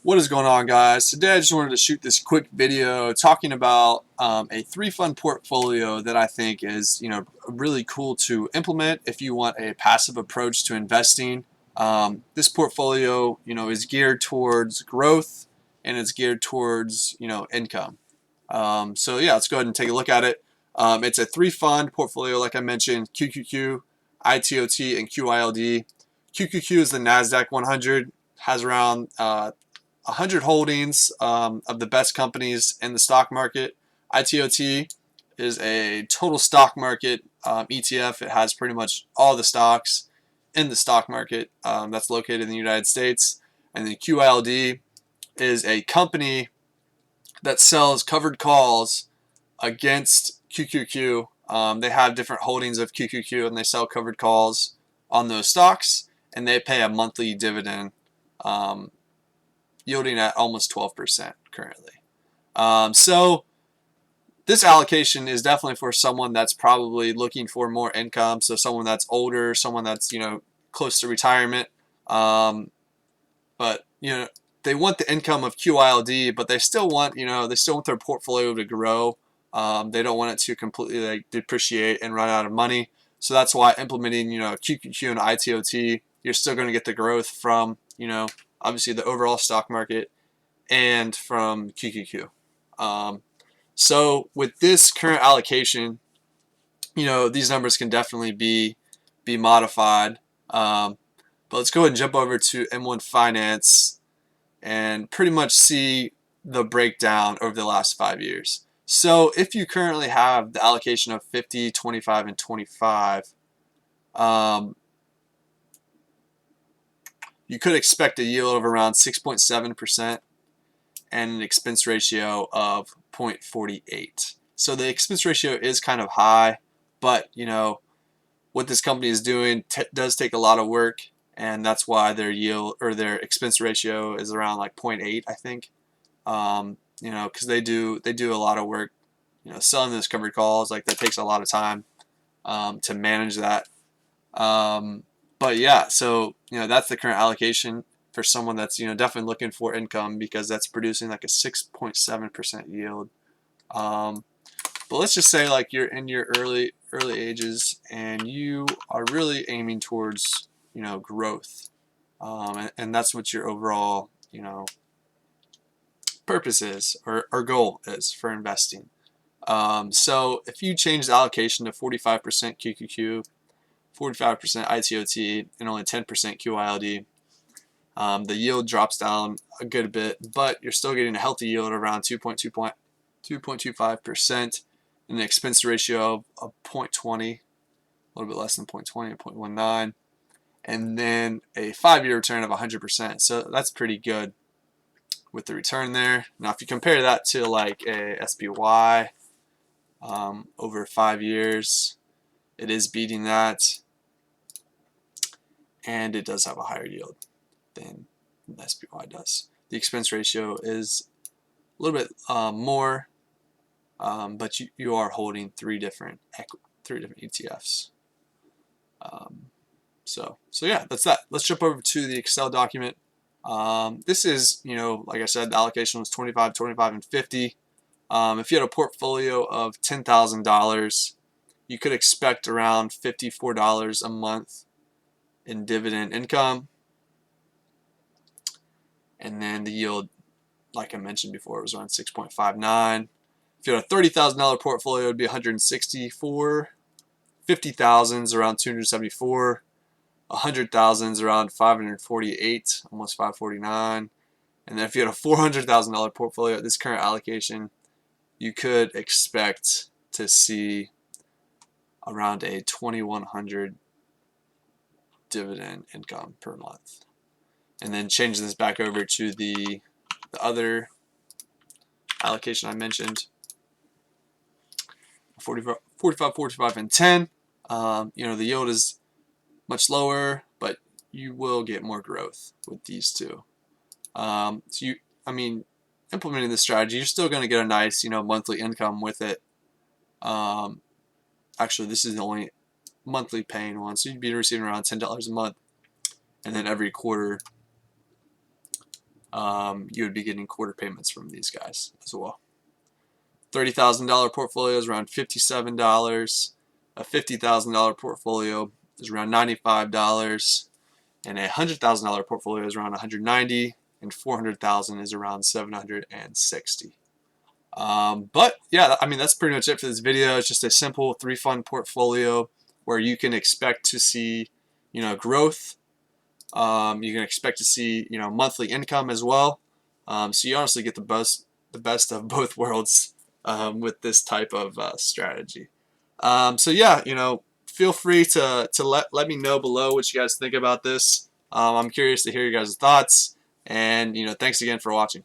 What is going on, guys? Today I just wanted to shoot this quick video talking about a three-fund portfolio that I think is really cool to implement if you want a passive approach to investing. This portfolio is geared towards growth, and it's geared towards income. So yeah, let's go ahead and take a look at it. It's a three-fund portfolio, like I mentioned: QQQ, ITOT, and QYLD. QQQ is the NASDAQ 100, has around 100 holdings of the best companies in the stock market. ITOT is a total stock market ETF. It has pretty much all the stocks in the stock market that's located in the United States. And then QYLD is a company that sells covered calls against QQQ. They have different holdings of QQQ, and they sell covered calls on those stocks, and they pay a monthly dividend, yielding at almost 12% currently. So this allocation is definitely for someone that's probably looking for more income. So someone that's older, someone that's close to retirement, but they want the income of QYLD, but they still want their portfolio to grow. They don't want it to completely depreciate and run out of money. So that's why implementing QQQ and ITOT, you're still going to get the growth from obviously the overall stock market and from QQQ. So with this current allocation, these numbers can definitely be modified. But let's go ahead and jump over to M1 Finance and pretty much see the breakdown over the last 5 years. So if you currently have the allocation of 50, 25, and 25, you could expect a yield of around 6.7% and an expense ratio of 0.48. So the expense ratio is kind of high, but what this company is doing does take a lot of work, and that's why their yield or their expense ratio is around like 0.8, I think. Because they do a lot of work, selling those covered calls. Like, that takes a lot of time to manage that. But yeah, so that's the current allocation for someone that's definitely looking for income, because that's producing like a 6.7% yield. But let's just say like you're in your early ages and you are really aiming towards growth, and that's what your overall purpose is, or goal is for investing. So if you change the allocation to 45% QQQ, 45% ITOT, and only 10% QYLD, the yield drops down a good bit, but you're still getting a healthy yield around 2.25%, and an expense ratio of 0.20, a little bit less than 0.20, 0.19, and then a 5-year return of 100%. So that's pretty good with the return there. Now, if you compare that to like a SPY over 5 years, it is beating that, and it does have a higher yield than the SPY does. The expense ratio is a little bit more, but you are holding three different ETFs. So yeah, that's that. Let's jump over to the Excel document. This is, like I said, the allocation was 25, 25, and 50. If you had a portfolio of $10,000, you could expect around $54 a month in dividend income. And then the yield, like I mentioned before, was around 6.59. If you had a $30,000 portfolio, it would be 164. 50,000 is around 274. 100,000 is around 548, almost 549. And then if you had a $400,000 portfolio at this current allocation, you could expect to see around a 2,100 dividend income per month. And then change this back over to the other allocation I mentioned, 45, 45, and 10. The yield is much lower, but you will get more growth with these two. Implementing this strategy, you're still going to get a nice, monthly income with it. Actually, this is the only monthly paying one, so you'd be receiving around $10 a month, and then every quarter, you would be getting quarter payments from these guys as well. $30,000 portfolio is around $57. A $50,000 portfolio is around $95, and a $100,000 portfolio is around $190, and $400,000 is around $760. But yeah, I mean, that's pretty much it for this video. It's just a simple 3-fund portfolio where you can expect to see, growth. You can expect to see, monthly income as well. So you honestly get the best of both worlds with this type of strategy. So yeah, feel free to let me know below what you guys think about this. I'm curious to hear your guys' thoughts, and thanks again for watching.